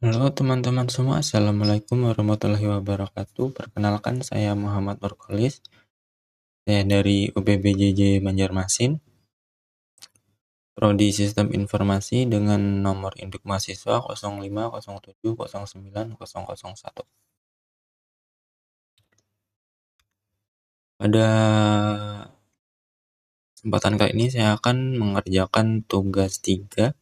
Halo teman-teman semua, Assalamualaikum warahmatullahi wabarakatuh. Perkenalkan, saya Muhammad Nurkolis, saya dari UPBJJ Banjarmasin, Prodi Sistem Informasi dengan nomor induk mahasiswa 05070709001. Pada kesempatan kali ini saya akan mengerjakan tugas 3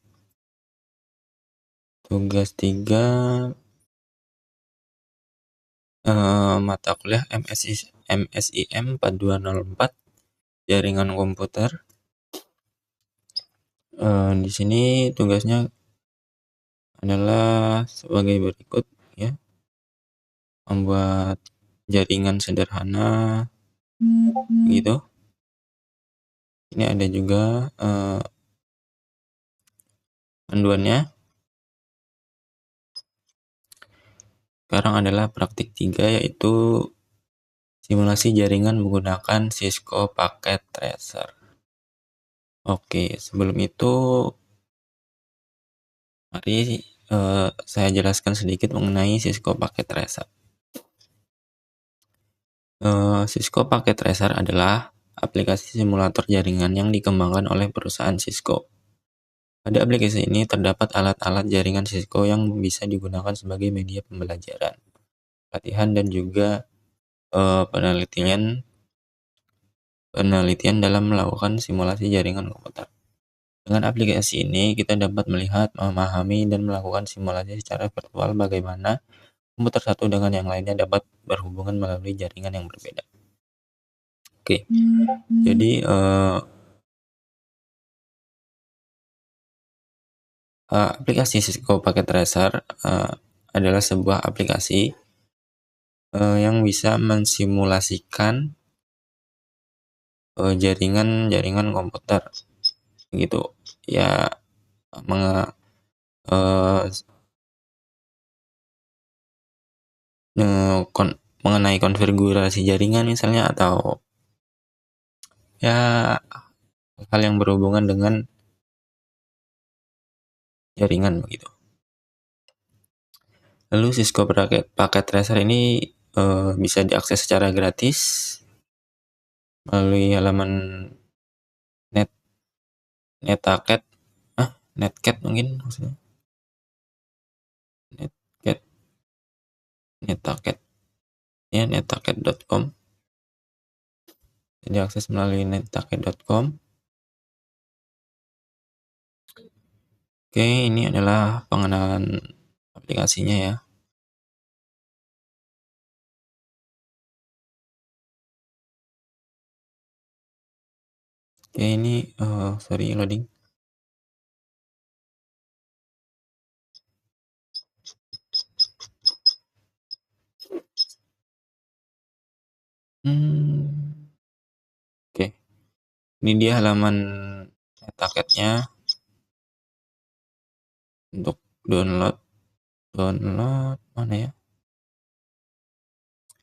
mata kuliah MSIM 4204 Jaringan Komputer. Di sini tugasnya adalah sebagai berikut ya, membuat jaringan sederhana gitu. Ini ada juga panduannya. Sekarang adalah praktik 3, yaitu simulasi jaringan menggunakan Cisco Packet Tracer. Oke, sebelum itu mari saya jelaskan sedikit mengenai Cisco Packet Tracer. Cisco Packet Tracer adalah aplikasi simulator jaringan yang dikembangkan oleh perusahaan Cisco. Pada aplikasi ini terdapat alat-alat jaringan Cisco yang bisa digunakan sebagai media pembelajaran, latihan, dan juga penelitian dalam melakukan simulasi jaringan komputer. Dengan aplikasi ini, kita dapat melihat, memahami, dan melakukan simulasi secara virtual bagaimana komputer satu dengan yang lainnya dapat berhubungan melalui jaringan yang berbeda. Oke, jadi aplikasi Cisco Packet Tracer adalah sebuah aplikasi yang bisa mensimulasikan jaringan komputer gitu ya, mengenai konfigurasi jaringan misalnya, atau ya hal yang berhubungan dengan jaringan begitu. Lalu Cisco Packet Tracer ini bisa diakses secara gratis melalui halaman Netcat mungkin maksudnya. Netacat.com. Diakses melalui netacat.com. Oke, ini adalah pengenalan aplikasinya ya. Oke, ini sorry loading. Oke, ini dia halaman Netacad-nya. Untuk download mana ya?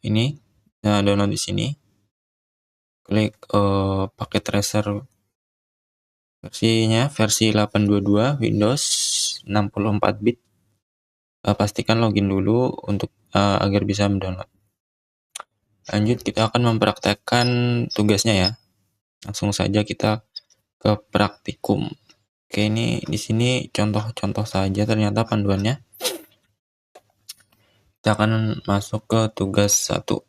Ini, nah download di sini. Klik Packet Tracer versinya versi 822 Windows 64 bit. Pastikan login dulu untuk agar bisa mendownload. Lanjut, kita akan mempraktekkan tugasnya ya. Langsung saja kita ke praktikum. Oke, ini di sini contoh-contoh saja ternyata panduannya. Kita akan masuk ke tugas 1.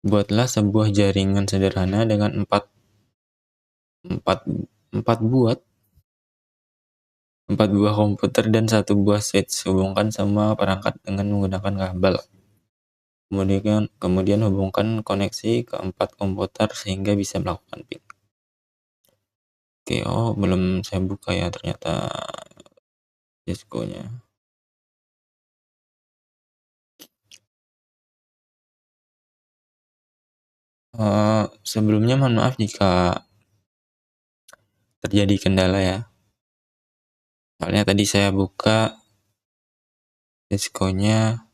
Buatlah sebuah jaringan sederhana dengan 4 buah komputer dan 1 buah switch. Hubungkan semua perangkat dengan menggunakan kabel. Kemudian hubungkan koneksi ke 4 komputer sehingga bisa melakukan ping. Oke, belum saya buka ya ternyata Cisco-nya. Sebelumnya mohon maaf jika terjadi kendala ya. Soalnya tadi saya buka Cisco-nya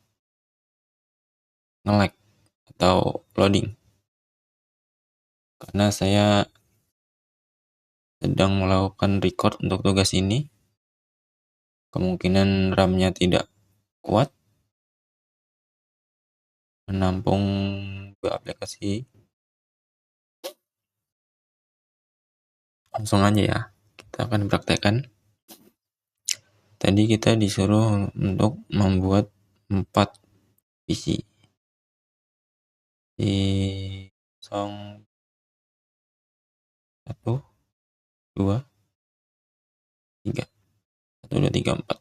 nge-lag atau loading. Karena saya sedang melakukan record untuk tugas ini. kemungkinan RAM-nya tidak kuat menampung dua aplikasi. Langsung aja ya, kita akan praktekkan. Tadi kita disuruh untuk membuat 4 PC di 1, 2, 3, 1, 2, 3, 4.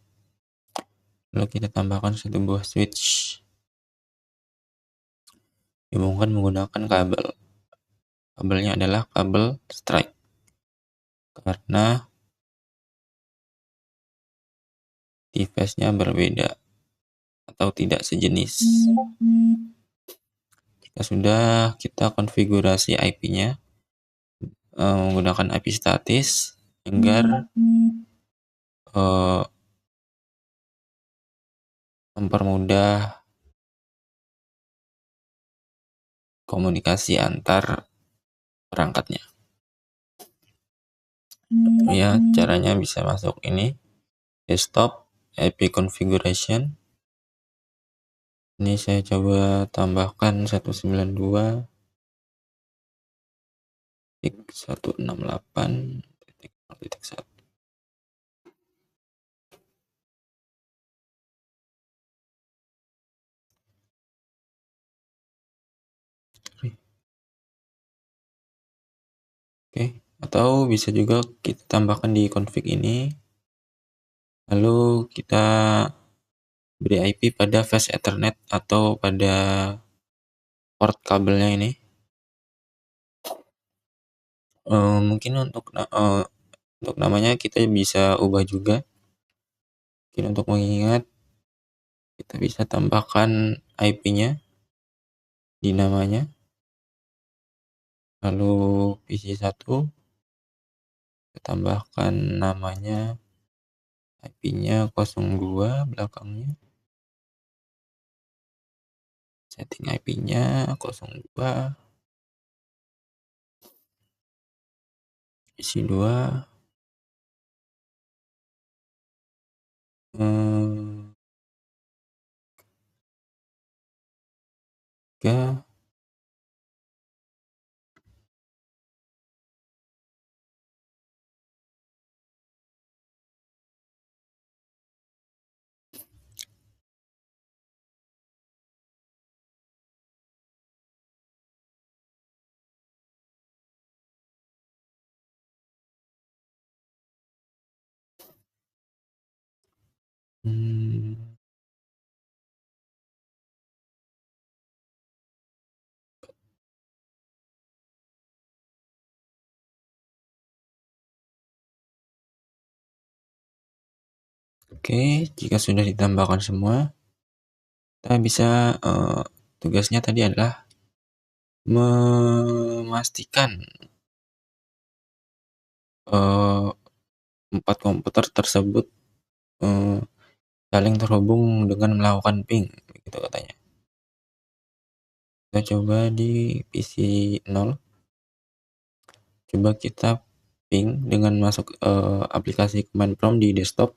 Lalu kita tambahkan satu buah switch, dihubungkan menggunakan kabel. Kabelnya adalah kabel strike karena device-nya berbeda atau tidak sejenis. Jika sudah, kita konfigurasi IP-nya menggunakan IP statis agar mempermudah komunikasi antar perangkatnya. Ya, caranya bisa masuk ini, desktop, IP configuration. Ini saya coba tambahkan 192.168.0.1. Oke, atau bisa juga kita tambahkan di config ini, lalu kita beri IP pada fast ethernet atau pada port kabelnya ini. Mungkin untuk namanya kita bisa ubah juga. Mungkin untuk mengingat, kita bisa tambahkan IP-nya di namanya, lalu PC1 kita tambahkan namanya, IP-nya 02 belakangnya, setting IP-nya 02, PC2 3. Oke, jika sudah ditambahkan semua, kita bisa tugasnya tadi adalah memastikan 4 komputer tersebut saling terhubung dengan melakukan ping, begitu katanya. Kita coba di PC 0, coba kita ping dengan masuk aplikasi command prompt di desktop.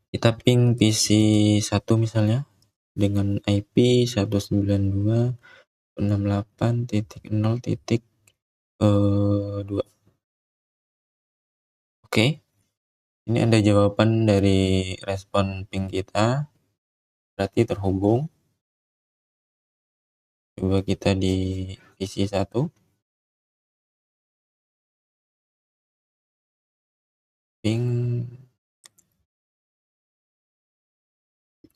Kita ping PC 1 misalnya dengan IP 192.168.0.2. Oke, ini ada jawaban dari respon ping kita, berarti terhubung. Coba kita di PC 1, ping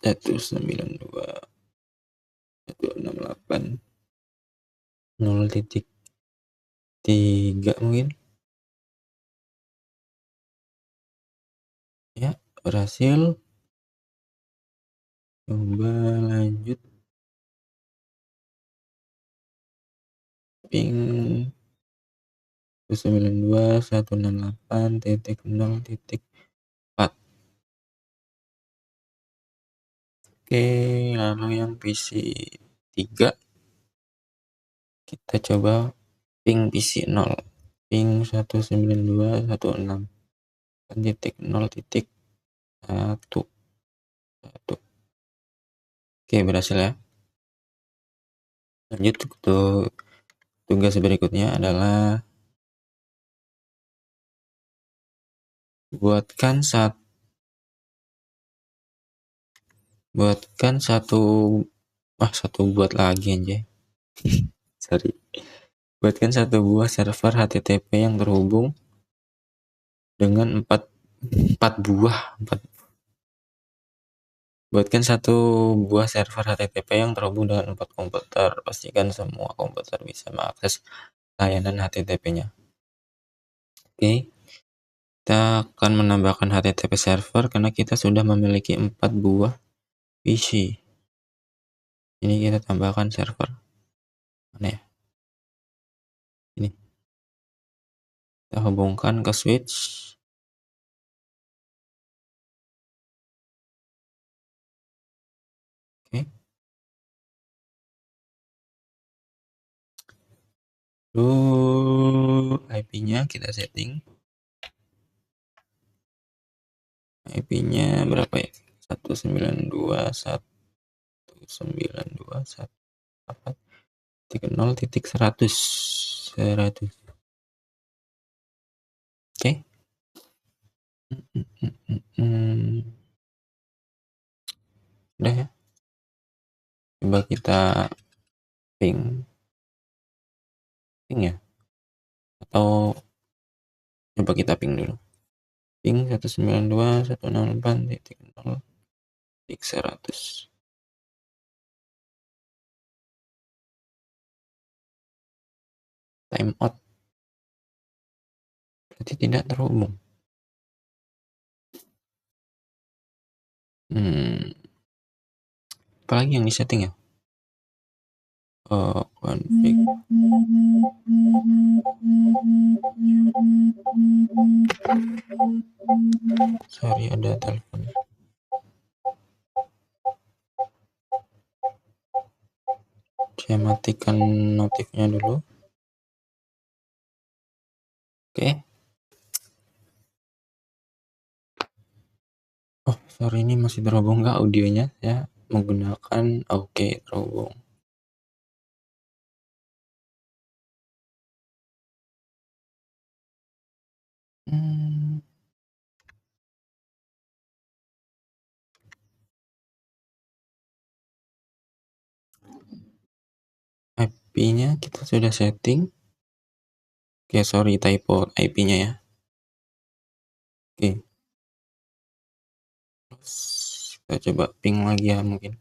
192.168.0.3 mungkin. Ya, berhasil. Coba lanjut, ping 192.168.0.4. Oke, lalu yang PC 3 kita coba ping PC 0, ping 192.168.0.4. 8.0.1. Oke, berhasil ya. Lanjut ke tugas berikutnya adalah buatkan satu buat lagi anjay. Sorry. Buatkan satu buah server HTTP yang terhubung dengan 4 buah. Buatkan satu buah server HTTP yang terhubung dengan 4 komputer. Pastikan semua komputer bisa mengakses layanan HTTP-nya. Oke. Kita akan menambahkan HTTP server karena kita sudah memiliki 4 buah PC. Ini kita tambahkan server. Mana ya? Ini. Kita hubungkan ke switch. Oke. Lalu IP-nya kita setting. IP-nya berapa ya? 192.168.0.100. Oke. Udah ya. Coba kita ping ya. Atau coba kita ping dulu. Ping 192.168.0.100. Time out. Berarti tidak terhubung. Apalagi yang disetting ya? Config. Sorry, ada telepon. Saya matikan notifnya dulu. Oke. Oh, sorry, ini masih terhubung nggak audionya? Ya, menggunakan oke, terhubung. IP-nya kita sudah setting. Oke, sorry typo IP-nya ya. Oke. Terus kita coba ping lagi ya mungkin.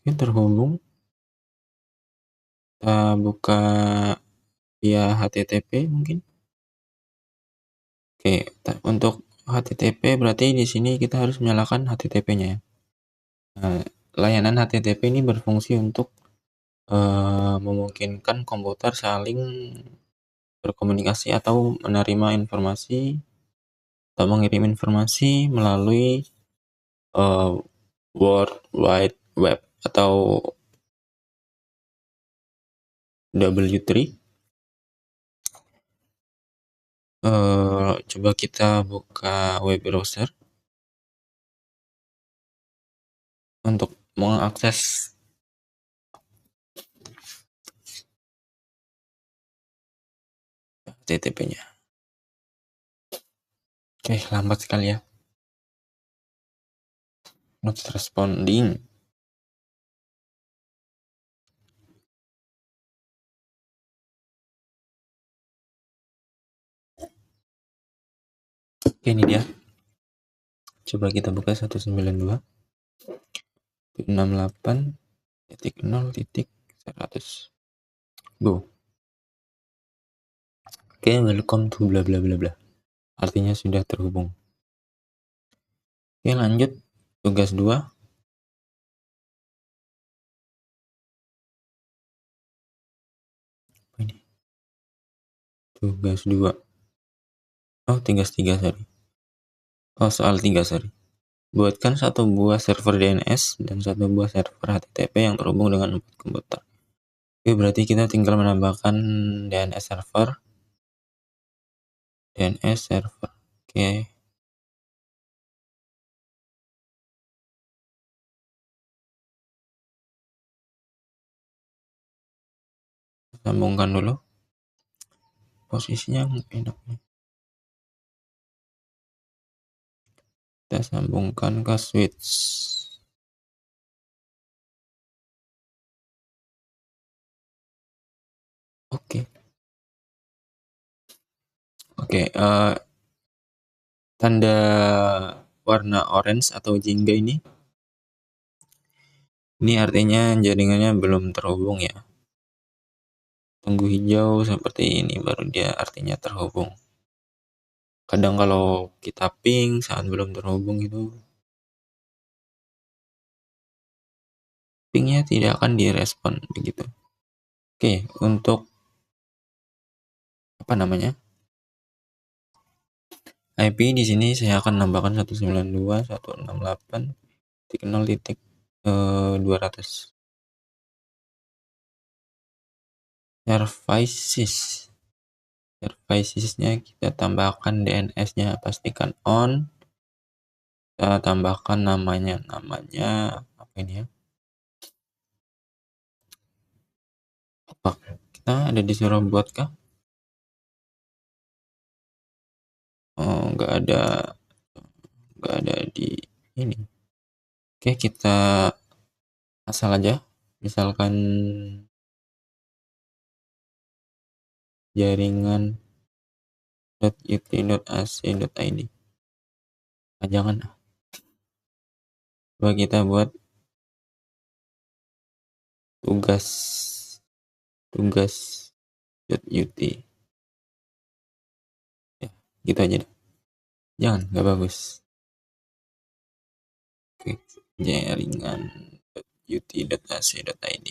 Oke, terhubung. Kita buka via HTTP mungkin. Oke, untuk HTTP berarti di sini kita harus menyalakan HTTP-nya ya. Nah, layanan HTTP ini berfungsi untuk memungkinkan komputer saling berkomunikasi atau menerima informasi atau mengirim informasi melalui World Wide Web atau W3. Coba kita buka web browser untuk mengakses HTTP-nya. Oke, lambat sekali ya. Not responding. Oke, ini dia. Coba kita buka 192.168.0.100. Go. Oke, welcome to bla bla bla bla. Artinya sudah terhubung. Oke, lanjut tugas 2. Ini. Tugas 2. Oh, tugas 3, sorry. Oh, soal 3, sorry. Buatkan satu buah server DNS dan satu buah server HTTP yang terhubung dengan 4 komputer. Oke, berarti kita tinggal menambahkan DNS server DNS server. Oke. Sambungkan dulu. Posisinya enak nih. Kita sambungkan ke switch. Oke. Oke, tanda warna orange atau jingga ini artinya jaringannya belum terhubung ya. Tunggu hijau seperti ini baru dia artinya terhubung. Kadang kalau kita ping saat belum terhubung itu pingnya tidak akan direspon begitu. Oke, untuk apa namanya? IP di sini saya akan nambahkan 192.168.0.200. Services-nya kita tambahkan DNS-nya, pastikan on. Kita tambahkan namanya apa ini ya? Apa? Kita ada disuruh buat kah? Oh, nggak ada di ini. Oke, kita asal aja. Misalkan jaringan.ut.ac.id. Nah, jangan. Coba kita buat tugas.ut. Ya, gitu aja deh. Jangan, nggak bagus. Oke, jaringan.ut.ac.id.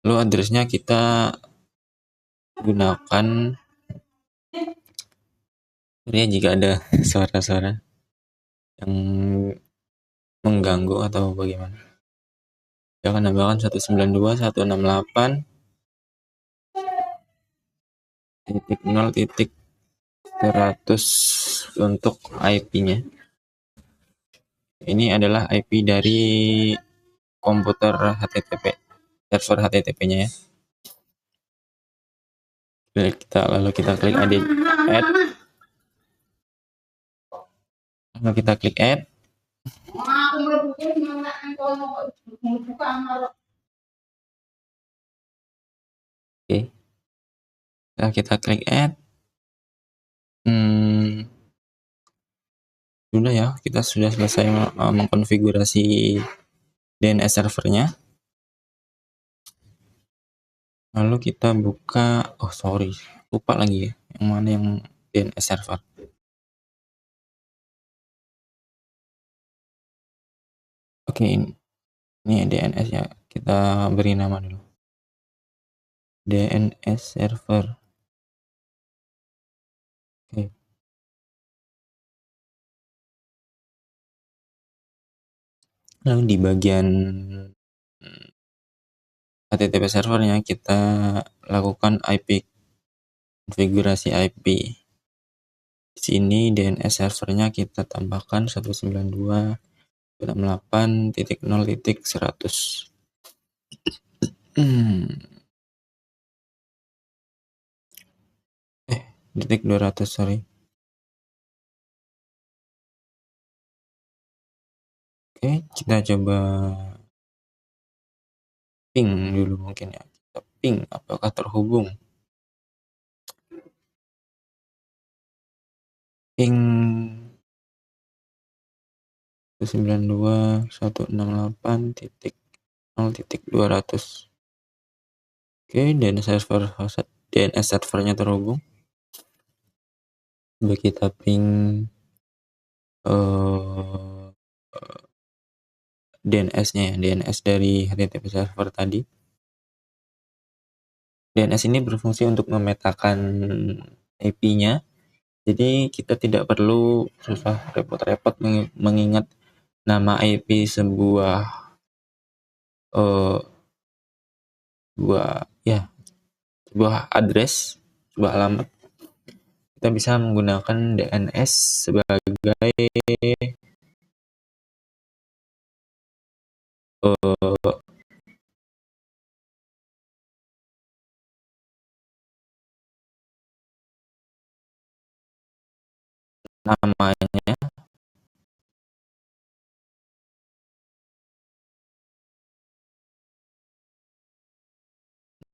Lalu addressnya kita gunakan ya jika ada suara-suara yang mengganggu atau bagaimana. Jangan nambahkan 192.168.0.100 untuk IP-nya. Ini adalah IP dari komputer HTTP, server HTTP-nya ya. Lalu kita klik add. Lalu kita klik add. Oke. Nah, kita klik add. Sudah ya, kita sudah selesai mengkonfigurasi DNS servernya. Lalu kita buka, lupa lagi ya, yang mana yang DNS server. Oke, ini DNS ya, kita beri nama dulu. DNS server. Oke. Lalu di bagian HTTP servernya kita lakukan IP, konfigurasi IP. Di sini DNS servernya kita tambahkan 192.168.0.100. Detik 200, sorry. Oke, kita coba ping dulu mungkin ya. Kita ping apakah terhubung. Ping 192.168.0.200. Oke, DNS servernya terhubung. Coba kita ping DNS-nya ya, DNS dari HTTP server tadi. DNS ini berfungsi untuk memetakan IP-nya. Jadi kita tidak perlu susah repot-repot mengingat nama IP sebuah address, sebuah alamat. kita bisa menggunakan DNS sebagai namanya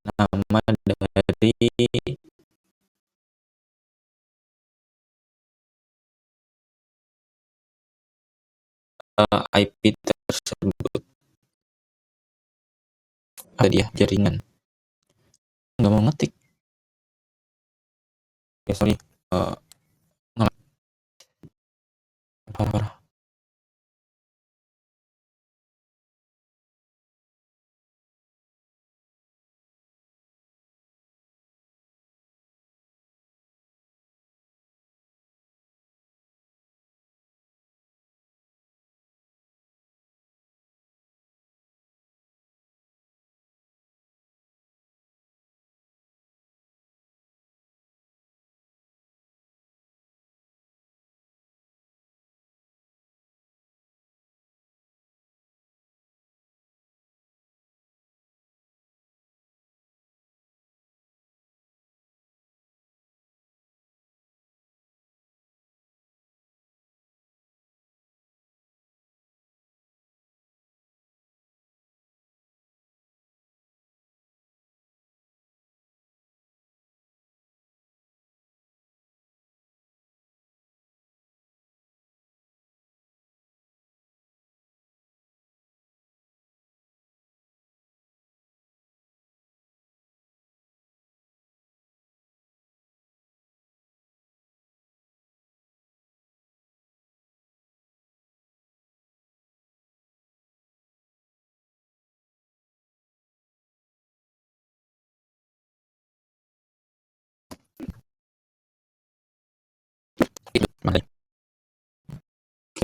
nama dari IP tersebut. Ada dia jaringan. Nggak mau ngetik. Ya sorry. Parah.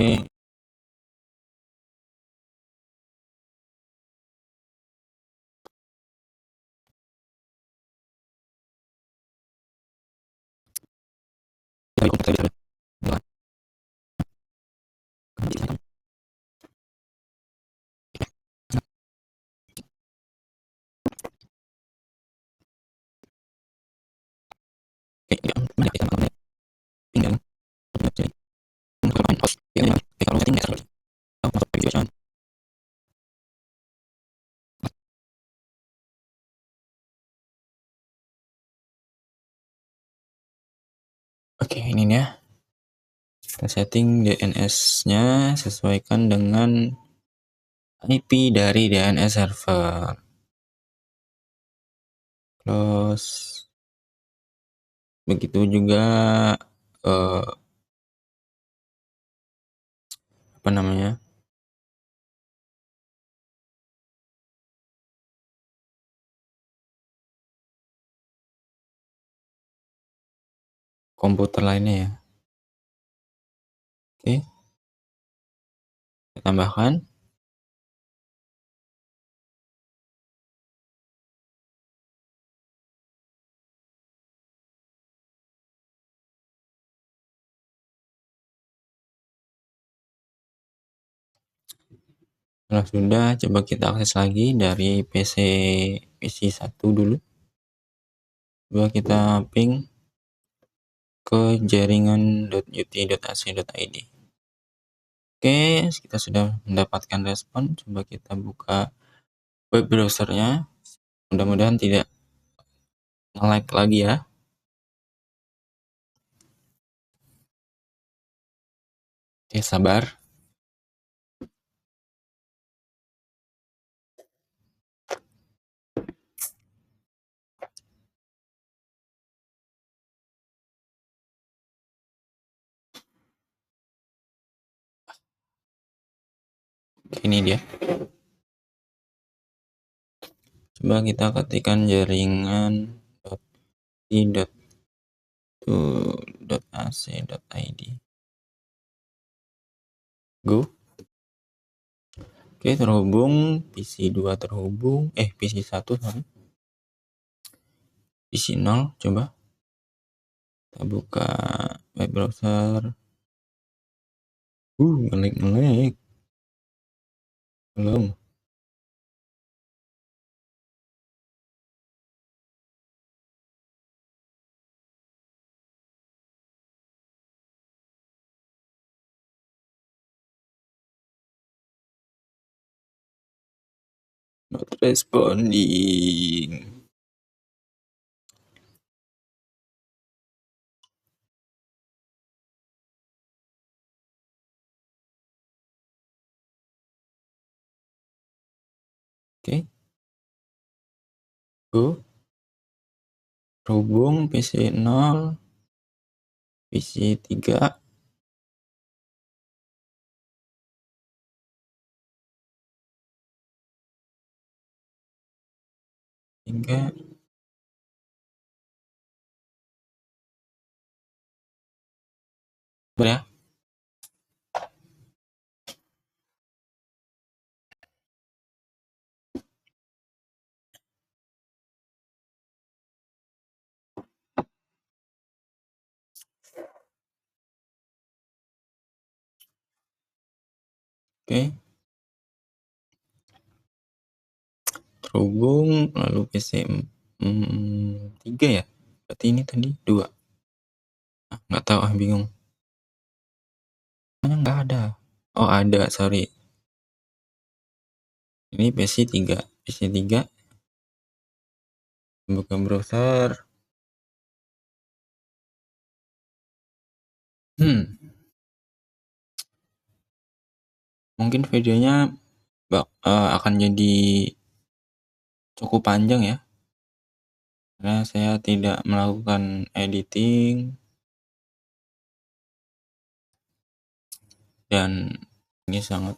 Oke. Dari komputer saya. Oke, ini ya. Kita setting DNS-nya sesuaikan dengan IP dari DNS server. Terus begitu juga apa namanya? Komputer lainnya ya. Oke. Kita tambahkan. Kalau sudah, coba kita akses lagi dari PC 1 dulu. Coba kita ping ke jaringan.ut.ac.id. Oke, kita sudah mendapatkan respon. Coba kita buka web browsernya. Mudah-mudahan tidak nge-lag lagi ya. Oke, sabar. Ini dia. Coba kita ketikkan jaringan.i.ac.id. Go. Oke, terhubung. PC 2 terhubung. PC 1 sorry. PC 0 coba. Kita buka web browser. Ngelag. Belum. Not responding. Oke. Go. Terhubung PC 0, PC 3. Tiga. Ya. Oke. Terhubung lalu PC 3 ya. Berarti ini tadi 2. Nggak tahu, bingung. Mana nggak ada. Oh, ada, sorry. Ini PC 3. PC 3. Buka browser. Mungkin videonya akan jadi cukup panjang ya. Karena saya tidak melakukan editing. Dan ini sangat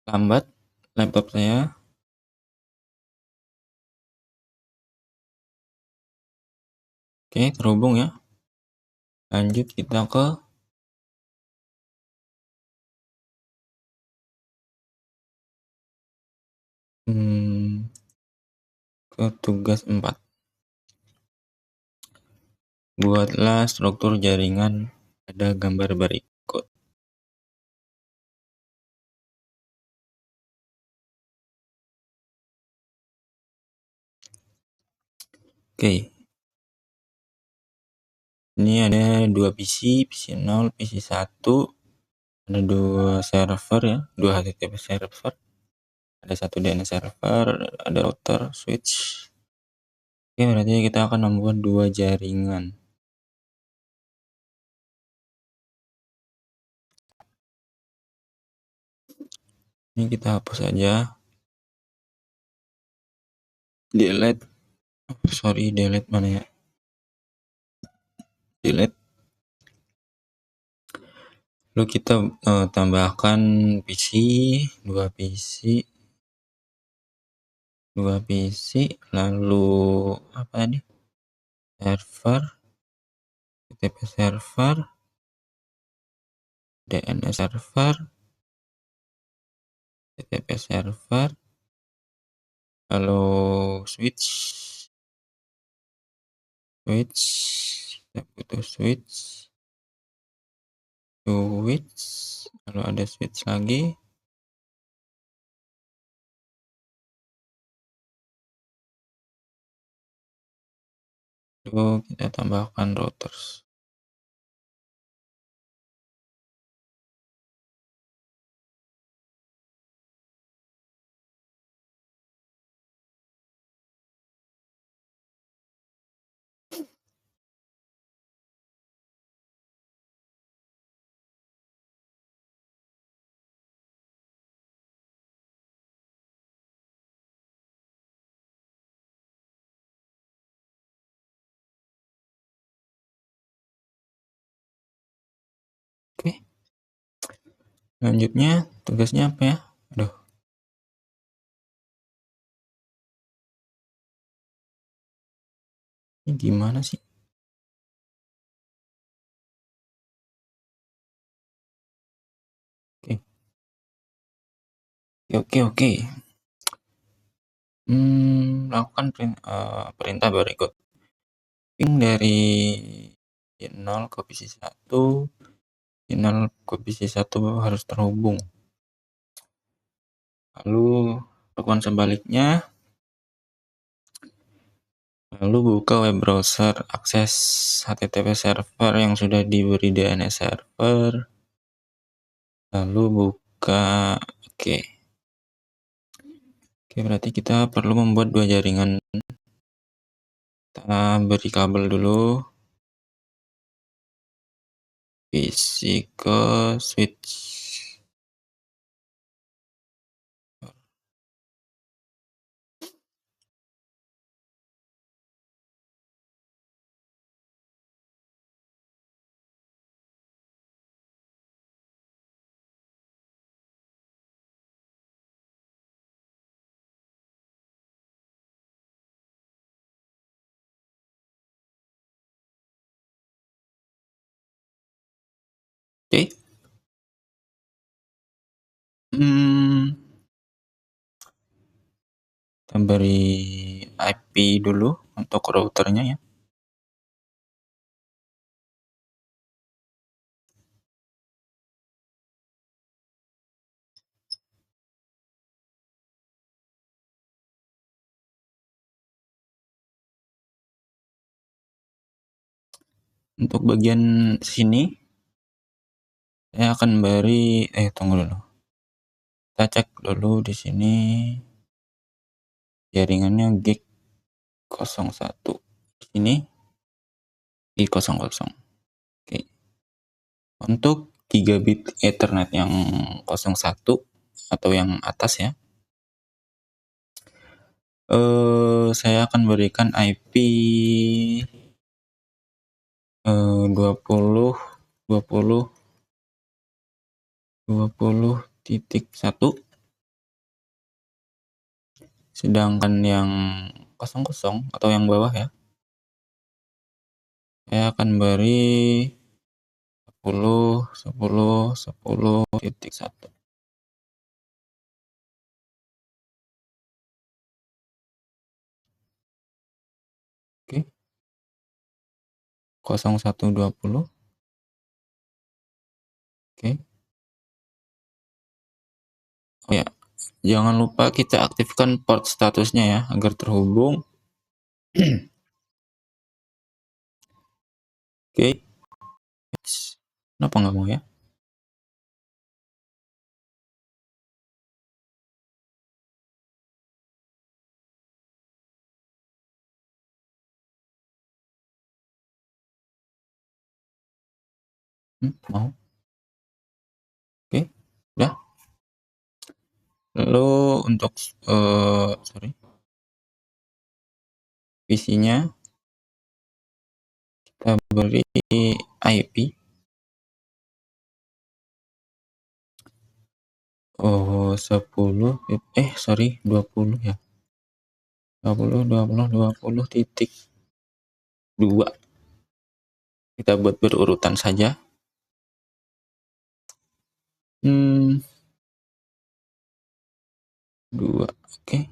lambat laptop saya. Oke, terhubung ya. Lanjut kita ke tugas 4. Buatlah struktur jaringan pada gambar berikut. Oke. Ini ada 2 PC, PC 0, PC 1. Ada 2 server ya, 2 HTTP server. Ada 1 DNS server, ada router, switch. Oke, berarti kita akan membuat 2 jaringan. Ini kita hapus saja. Delete mana ya? Delete. Lalu kita tambahkan PC, 2 PC, lalu apa tadi? Server, HTTP server, DNS server, HTTP server, lalu switch, kita butuh switch, lalu ada switch lagi, lalu kita tambahkan routers. Oke. Selanjutnya tugasnya apa ya? Aduh. Ini gimana sih? Oke. Lakukan perintah berikut. ping dari Y0 ke PC1, Y0 ke PC1 harus terhubung. Lalu lakukan sebaliknya. Lalu buka web browser, akses HTTP server yang sudah diberi DNS server. Lalu buka, oke, berarti kita perlu membuat dua jaringan. Kita beri kabel dulu, PC ke switch. Oke. Kita beri IP dulu untuk routernya ya. Untuk bagian sini saya akan beri tunggu dulu. Kita cek dulu di sini jaringannya gig 01. Di sini gig 00. Oke. Untuk gigabit Ethernet yang 01 atau yang atas ya. Saya akan berikan IP 20.1, sedangkan yang 00 atau yang bawah ya, saya akan beri 10.10.10.1. Oke. 0120. Oke. Oh ya, jangan lupa kita aktifkan port statusnya ya agar terhubung. Oke. Kenapa nggak mau ya? Mau. Oke, udah. Lalu untuk PC-nya kita beri IP 20 ya. 20.20.20.2. Kita buat berurutan saja. 2. Oke.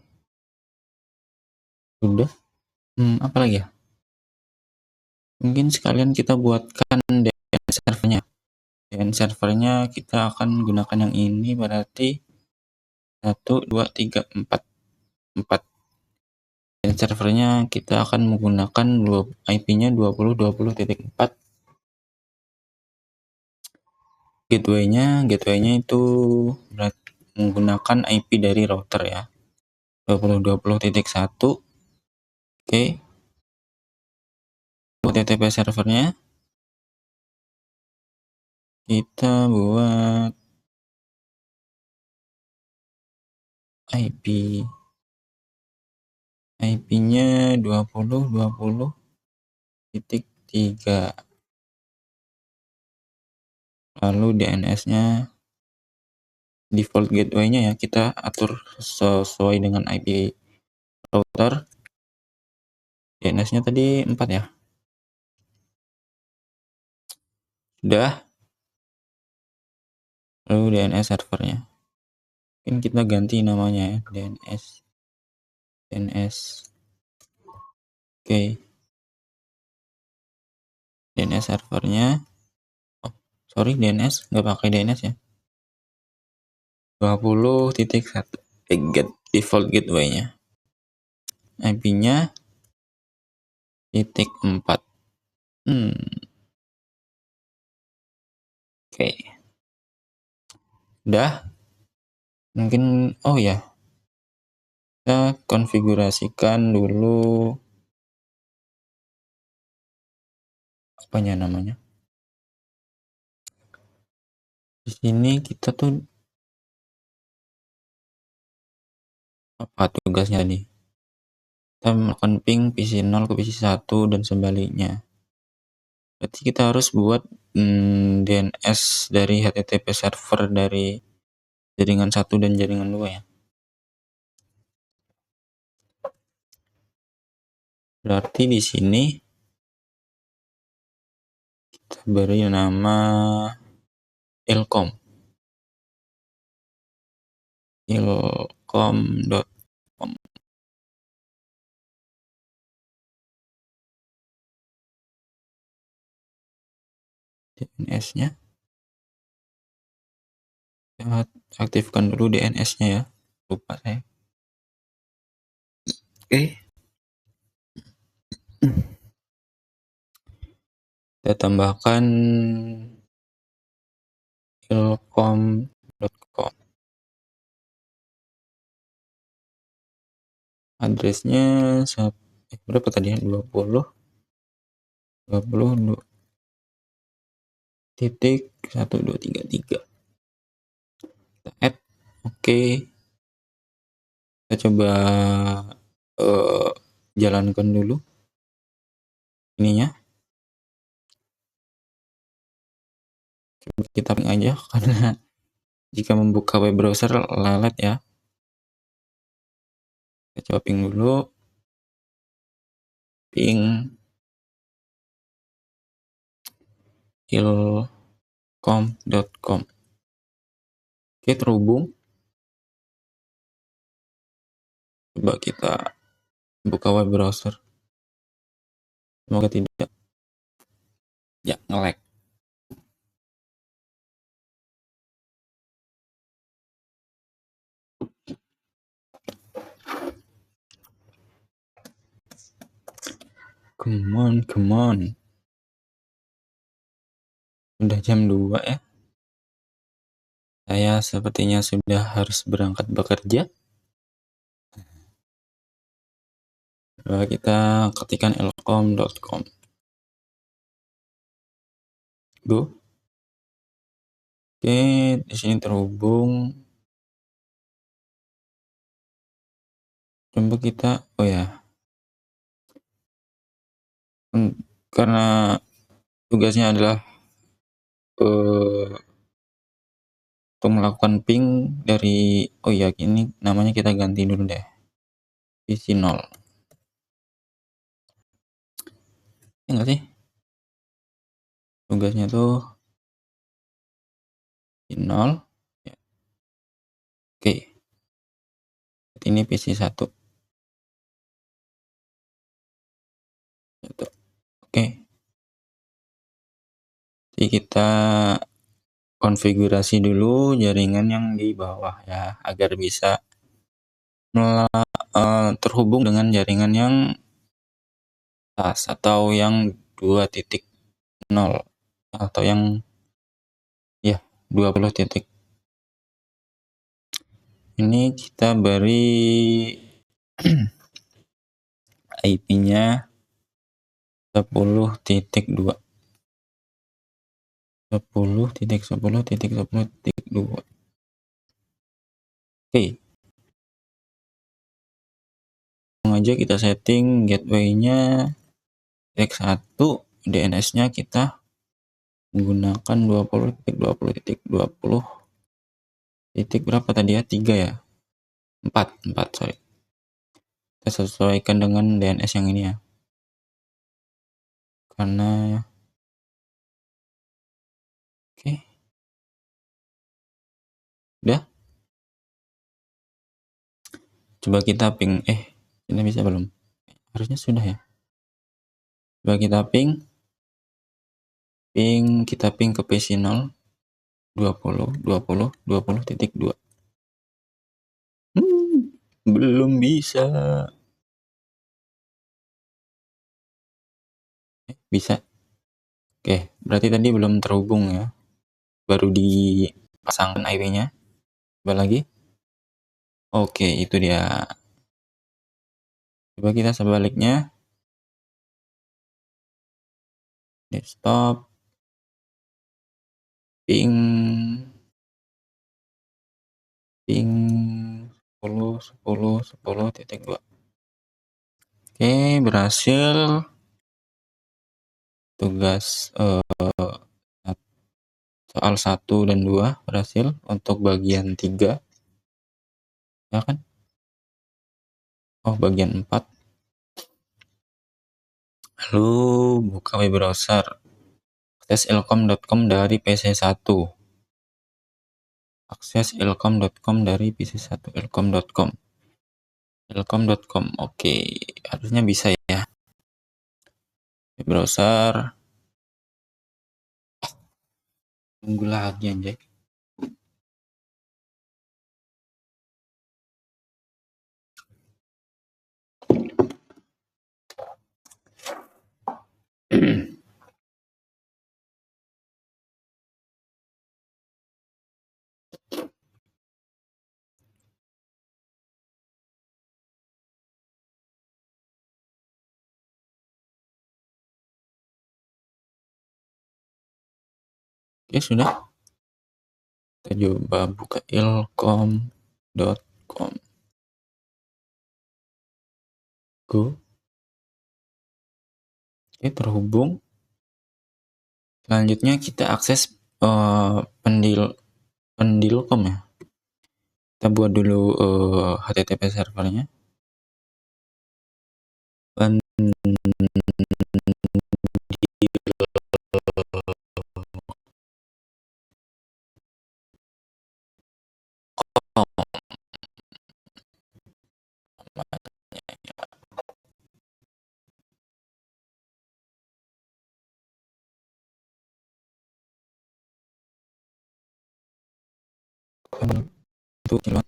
Udah. Apa lagi ya? Mungkin sekalian kita buatkan DNS servernya. DNS servernya kita akan gunakan yang ini, berarti 1, 2, 3, 4. DNS servernya kita akan menggunakan IP-nya 20.20.4. Gateway-nya itu menggunakan IP dari router ya. 20.20.1. Oke. Buat HTTP servernya kita buat IP-nya 20.20.3. Lalu DNS-nya default gateway-nya ya kita atur sesuai dengan IP router. DNS-nya tadi 4 ya. Sudah. Lalu DNS servernya. Mungkin kita ganti namanya ya, DNS. Oke. DNS servernya, sorry, DNS nggak pakai DNS ya, 20.1 get default gateway-nya, IP-nya titik 4. Oke. Udah. Mungkin, oh ya, kita konfigurasikan dulu apanya namanya. Di sini kita tuh apa tugasnya tadi? Kita melakukan ping PC 0 ke PC 1 dan sebaliknya. Berarti kita harus buat DNS dari HTTP server dari jaringan 1 dan jaringan 2 ya. Berarti di sini kita beri nama ilcom. ilcom.com. DNS-nya kita aktifkan dulu DNS-nya ya, lupa saya. Oke. Kita tambahkan ilcom.com. Addressnya berapa tadi ya? 20.1233. Kita add. Oke. Kita coba jalankan dulu ininya. Coba kita ping aja karena jika membuka web browser lelet ya. Kita coba ping dulu. Ping ilcom.com. Oke, terhubung. Coba kita buka web browser. Semoga tidak. Ya, nge-lag. Come on. Udah jam 2 ya. Saya sepertinya sudah harus berangkat bekerja. Kita ketikkan ilcom.com. Go. Oke, di sini terhubung. Coba kita, oh ya, karena tugasnya adalah untuk melakukan ping dari, oh ya, ini namanya kita ganti dulu deh, PC 0. Ya nggak sih? Tugasnya tuh PC 0. Ya. Oke. Ini PC 1. Oke. Jadi kita konfigurasi dulu jaringan yang di bawah ya, agar bisa terhubung dengan jaringan yang atas atau yang 2.0 atau yang ya 20 titik. Ini kita beri IP-nya 10.2. 10.10.10.2. Oke. Langsung aja kita setting gateway-nya X1, DNS-nya kita menggunakan 20.20.20 titik berapa tadi ya? 3 ya? 4, sorry. Kita sesuaikan dengan DNS yang ini ya. Karena oke. Udah. Coba kita ping. Ini bisa belum? Harusnya sudah ya. Coba kita ping. kita ping ke PC0 20.20.20.2. Belum bisa. Bisa. Oke, berarti tadi belum terhubung ya. Baru dipasangkan IP-nya. Coba lagi. Oke, itu dia. Coba kita sebaliknya. Desktop. Ping 10.10.10.2. Oke, berhasil. Tugas soal 1 dan 2 berhasil. Untuk bagian 3 ya kan? Oh, bagian 4. Lalu buka web browser. Akses ilkom.com dari PC1. Akses ilkom.com dari PC1. Ilkom.com. Ilkom.com. Oke, harusnya bisa ya. Web browser. Tunggu lagi anjay. Oke, sudah. Kita coba buka ilkom.com. Go. Oke, terhubung. Selanjutnya kita akses pendilkom ya. Kita buat dulu HTTP servernya. Untuk kilowatt.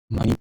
Mari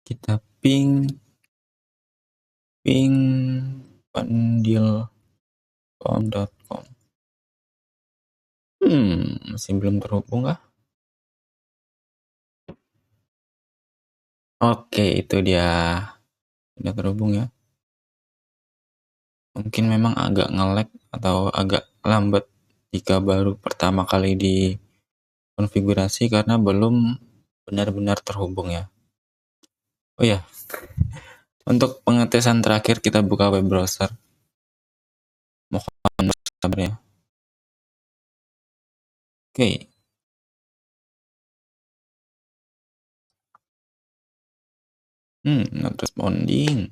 Kita ping pandilcom.com. Masih belum terhubung kah? Oke, itu dia. Sudah terhubung ya. Mungkin memang agak nge-lag atau agak lambat jika baru pertama kali dikonfigurasi karena belum benar-benar terhubung ya. Oh ya, untuk pengetesan terakhir kita buka web browser. Mohon sabarnya. Oke. Not responding.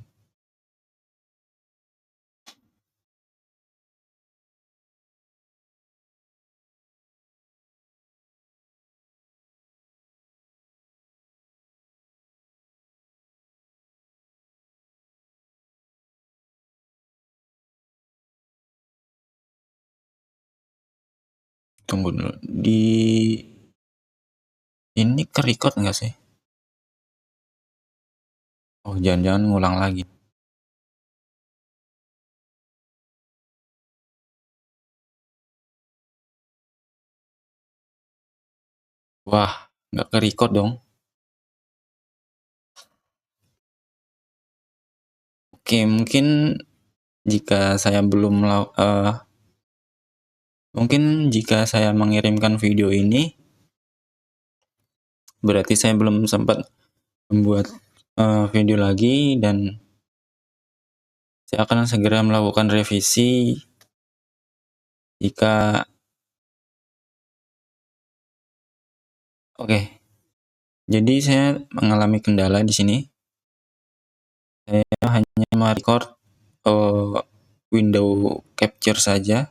Tunggu dulu. Ini ke-record nggak sih? Oh, jangan-jangan ngulang lagi. Wah, nggak ke-record dong. Oke, mungkin jika saya mengirimkan video ini, berarti saya belum sempat membuat video lagi dan saya akan segera melakukan revisi jika Oke. Jadi saya mengalami kendala di sini. Saya hanya merecord window capture saja,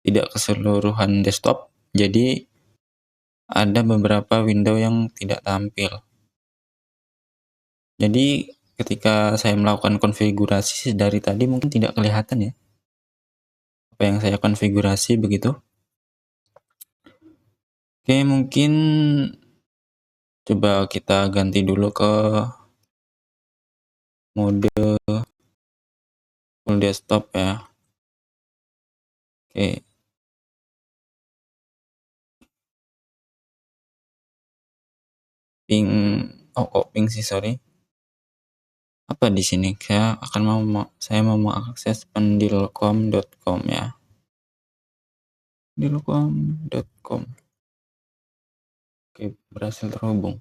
tidak keseluruhan desktop. Jadi ada beberapa window yang tidak tampil. Jadi ketika saya melakukan konfigurasi dari tadi mungkin tidak kelihatan ya apa yang saya konfigurasi begitu. Oke, mungkin coba kita ganti dulu ke mode full desktop ya. Oke. Ping sih, sorry. Apa di sini? Saya mau mengakses pandilcom.com ya. Pandilcom.com. Oke, berhasil terhubung.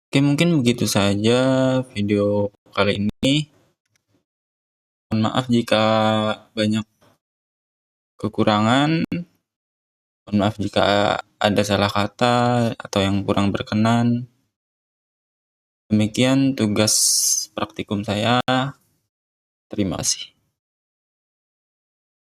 Oke, mungkin begitu saja video kali ini. Mohon maaf jika banyak kekurangan. Mohon maaf jika ada salah kata atau yang kurang berkenan. Demikian tugas praktikum saya. Terima kasih.